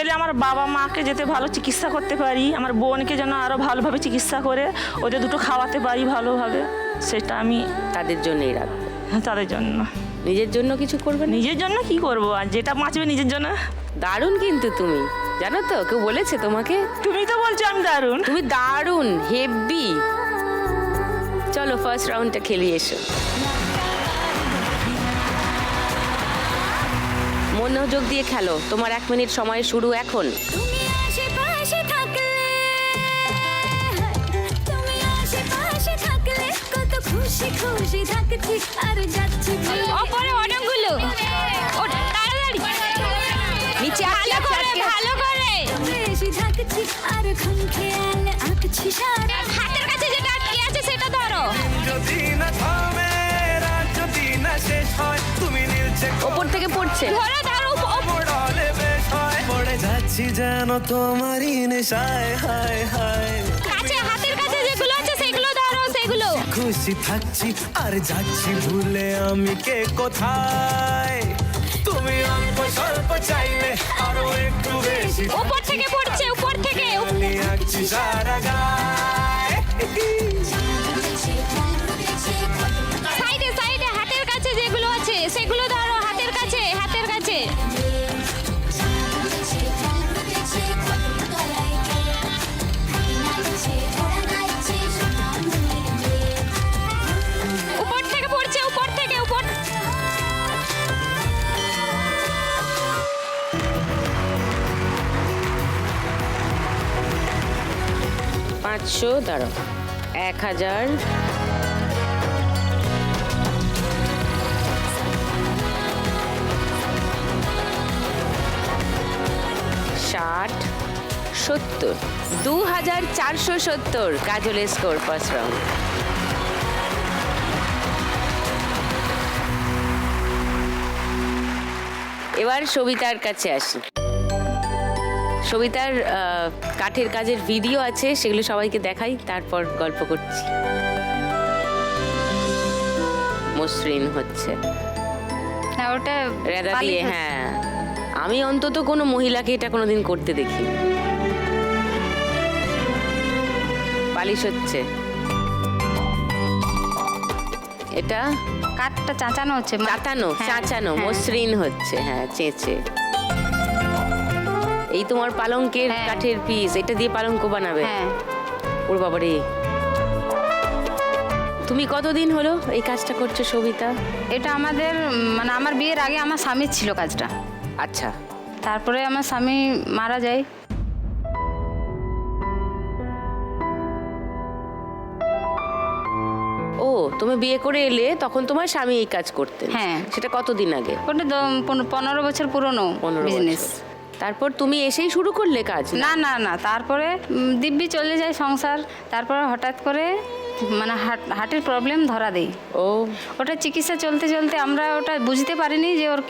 পেলে আমার বাবা মাকে যেতে ভালো চিকিৎসা করতে পারি, আমার বোনকে যেন আরও ভালোভাবে চিকিৎসা করে ওদের দুটো খাওয়াতে পারি ভালোভাবে, সেটা আমি তাদের জন্যই রাখবো। তাদের জন্য। নিজের জন্য কিছু করবে না? নিজের জন্য কি করব, আর যেটা বাঁচবে নিজের জন্য। দারুণ কিন্তু তুমি, জানো তো কেউ বলেছে তোমাকে? তুমি তো বলছো আমি দারুণ। তুমি দারুণ, হেভি। চলো ফার্স্ট রাউন্ডটা খেলি, এসো। মনোযোগ দিয়ে খেলো, তোমার 1 মিনিট সময় শুরু এখন। তুমি আশেপাশে থাকলে, তুমি আশেপাশে থাকলে কত খুশি খুশি থাকছি আর যাচ্ছি ওপরে অনেকগুলো, ও তাড়াতাড়ি নিচে ভালো করে ভালো করে। বেশি থাকছি আর খুন খেয়াল আঁকছি সারা। হাতের কাছে যেটা আটকে আছে সেটা ধরো। যদি না থামে রাত, যদি না শেষ হয়, তুমি নীলচে ওপর থেকে পড়ছে। ধরো ধরো মোড়লে বেশ হয়, পড়ে যাচ্ছি যেন তোমারই নেশায়, হায় হায়। কাছে, হাতের কাছে যেগুলো আছে সেগুলো ধরো, সেগুলো। খুশি থাকছি আর যাচ্ছি ভুলে আমি কে কোথায়। তুমি অল্প স্বল্প চাইলে আরো একটু বেশি, উপর থেকে পড়ছে, উপর থেকে। আঁকছি সারা গায়। সাইডে সাইডে হাতের কাছে যেগুলো আছে সেগুলো ধরো, হাতের কাছে, হাতের কাছে। উপর থেকে পড়ছে, উপর থেকে, উপর। 500, দাঁড়াও, 1000, 60, 70, 2470 কাজলের স্কোর ফার্স্ট রাউন্ড। এবার সবিতার কাছে আসি। সবিতার কাঠের কাজের ভিডিও আছে, সেগুলো সবাইকে দেখাই, তারপর গল্প করছি। মসৃণ হচ্ছে না ওটা রেদা দিয়ে, হ্যাঁ। আমি অন্তত কোনো মহিলাকে এটা কোনোদিন করতে দেখি। পালিশ হচ্ছে, এটা কাঠটা চাঁচানো হচ্ছে, চাঁচানো, হ্যাঁ, চাঁচানো, হ্যাঁ। মসৃণ হচ্ছে, হ্যাঁ, চেঁচে। এই তোমার পালঙ্কের হ্যাঁ। কাঠের পিস, এটা দিয়ে পালঙ্ক বানাবে? হ্যাঁ। ওর বাবারে, তুমি কতদিন হলো এই কাজটা করছো সবিতা? এটা আমাদের মানে আমার বিয়ের আগে আমার স্বামীর ছিল কাজটা, আচ্ছা। তারপরে আমার স্বামী মারা যায়। ও, তুমি বিয়ে করে এলে তখন তোমার স্বামী এই কাজ করতেন? হ্যাঁ। সেটা কতদিন আগে? ওটা 15 বছর পুরনো 15 বিজনেস। বছর। তারপর তুমি এসেই শুরু করলে কাজ? না না না, তারপরে দিব্যি চলে যায় সংসার। তারপরে হঠাৎ করে মানে হার্টের প্রবলেম ধরা দেয়। ও, ওটা চিকিৎসা চলতে চলতে আমরা ওটা বুঝতে পারিনি যে ওর